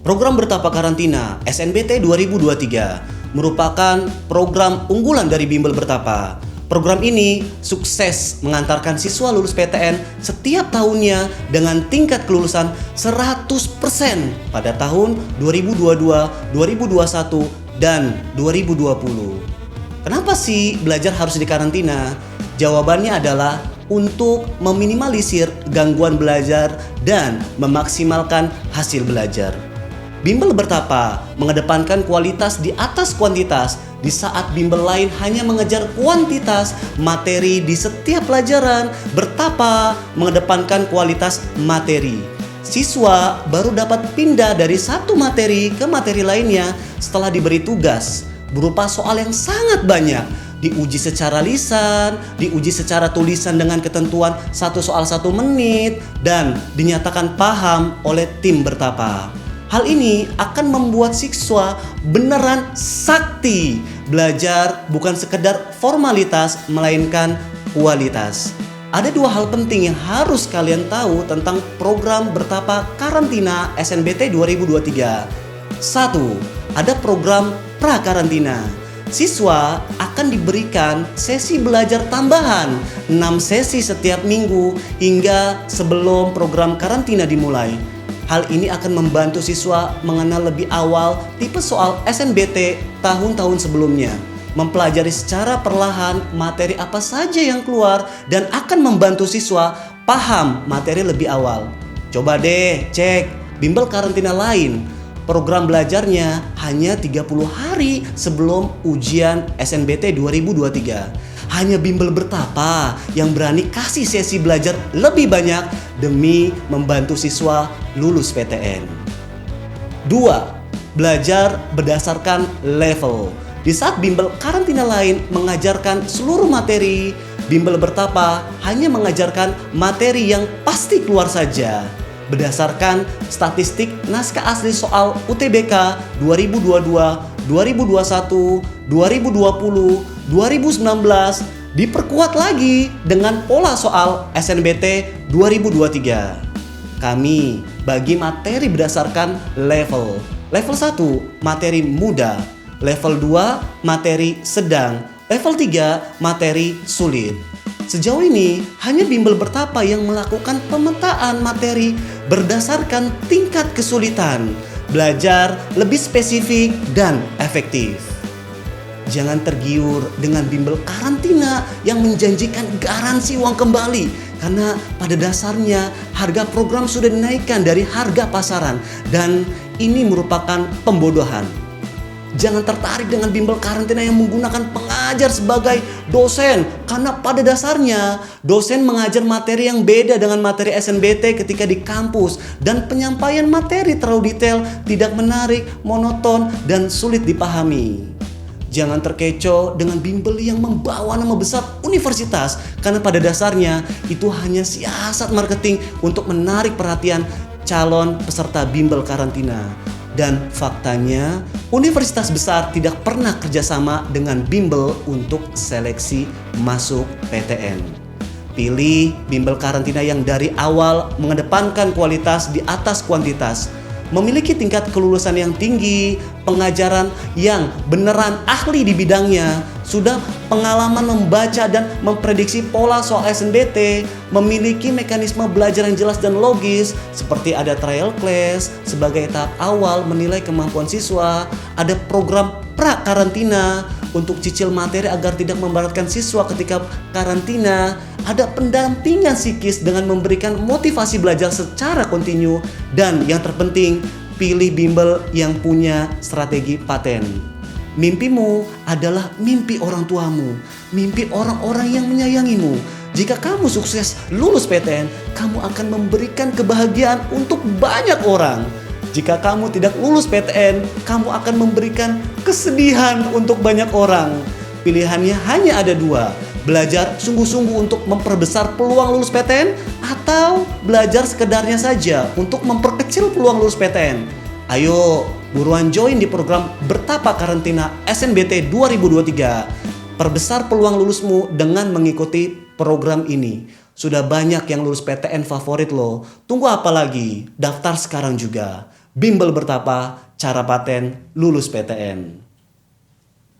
Program Bertapa Karantina SNBT 2023 merupakan program unggulan dari Bimbel Bertapa. Program ini sukses mengantarkan siswa lulus PTN setiap tahunnya dengan tingkat kelulusan 100% pada tahun 2022, 2021, dan 2020. Kenapa sih belajar harus dikarantina? Jawabannya adalah untuk meminimalisir gangguan belajar dan memaksimalkan hasil belajar. Bimbel Bertapa mengedepankan kualitas di atas kuantitas di saat bimbel lain hanya mengejar kuantitas materi di setiap pelajaran. Bertapa mengedepankan kualitas materi. Siswa baru dapat pindah dari satu materi ke materi lainnya setelah diberi tugas berupa soal yang sangat banyak, diuji secara lisan, diuji secara tulisan dengan ketentuan 1 soal 1 menit, dan dinyatakan paham oleh tim Bertapa. Hal ini akan membuat siswa beneran sakti. Belajar bukan sekedar formalitas, melainkan kualitas. Ada 2 hal penting yang harus kalian tahu tentang program Bertapa Karantina SNBT 2023. 1. Ada program pra-karantina. Siswa akan diberikan sesi belajar tambahan 6 sesi setiap minggu hingga sebelum program karantina dimulai. Hal ini akan membantu siswa mengenal lebih awal tipe soal SNBT tahun-tahun sebelumnya, mempelajari secara perlahan materi apa saja yang keluar, dan akan membantu siswa paham materi lebih awal. Coba deh cek bimbel karantina lain. Program belajarnya hanya 30 hari sebelum ujian SNBT 2023. Hanya Bimbel Bertapa yang berani kasih sesi belajar lebih banyak demi membantu siswa lulus PTN. 2. Belajar berdasarkan level. Di saat bimbel karantina lain mengajarkan seluruh materi, Bimbel Bertapa hanya mengajarkan materi yang pasti keluar saja. Berdasarkan statistik naskah asli soal UTBK 2022, 2021, 2020, 2019 diperkuat lagi dengan pola soal SNBT 2023. Kami bagi materi berdasarkan level. Level 1 materi mudah, level 2 materi sedang, level 3 materi sulit. Sejauh ini hanya Bimbel Bertapa yang melakukan pemetaan materi berdasarkan tingkat kesulitan. Belajar lebih spesifik dan efektif. Jangan tergiur dengan bimbel karantina yang menjanjikan garansi uang kembali, karena pada dasarnya harga program sudah dinaikkan dari harga pasaran dan ini merupakan pembodohan. Jangan tertarik dengan bimbel karantina yang menggunakan pengajar sebagai dosen, karena pada dasarnya dosen mengajar materi yang beda dengan materi SNBT ketika di kampus, dan penyampaian materi terlalu detail, tidak menarik, monoton, dan sulit dipahami. Jangan terkecoh dengan bimbel yang membawa nama besar universitas, karena pada dasarnya itu hanya siasat marketing untuk menarik perhatian calon peserta bimbel karantina. Dan faktanya, universitas besar tidak pernah kerjasama dengan bimbel untuk seleksi masuk PTN. Pilih bimbel karantina yang dari awal mengedepankan kualitas di atas kuantitas, memiliki tingkat kelulusan yang tinggi, pengajaran yang beneran ahli di bidangnya, sudah pengalaman membaca dan memprediksi pola soal SNBT, memiliki mekanisme belajar yang jelas dan logis, seperti ada trial class sebagai tahap awal menilai kemampuan siswa, ada program pra-karantina untuk cicil materi agar tidak memberatkan siswa ketika karantina, ada pendampingan psikis dengan memberikan motivasi belajar secara kontinu, dan yang terpenting, pilih bimbel yang punya strategi paten. Mimpimu adalah mimpi orang tuamu, mimpi orang-orang yang menyayangimu. Jika kamu sukses lulus PTN, kamu akan memberikan kebahagiaan untuk banyak orang. Jika kamu tidak lulus PTN, kamu akan memberikan kesedihan untuk banyak orang. Pilihannya hanya ada 2. Belajar sungguh-sungguh untuk memperbesar peluang lulus PTN, atau belajar sekedarnya saja untuk memperkecil peluang lulus PTN. Ayo, buruan join di program Bertapa Karantina SNBT 2023. Perbesar peluang lulusmu dengan mengikuti program ini. Sudah banyak yang lulus PTN favorit lo. Tunggu apa lagi? Daftar sekarang juga. Bimbel Bertapa, cara paten lulus PTN.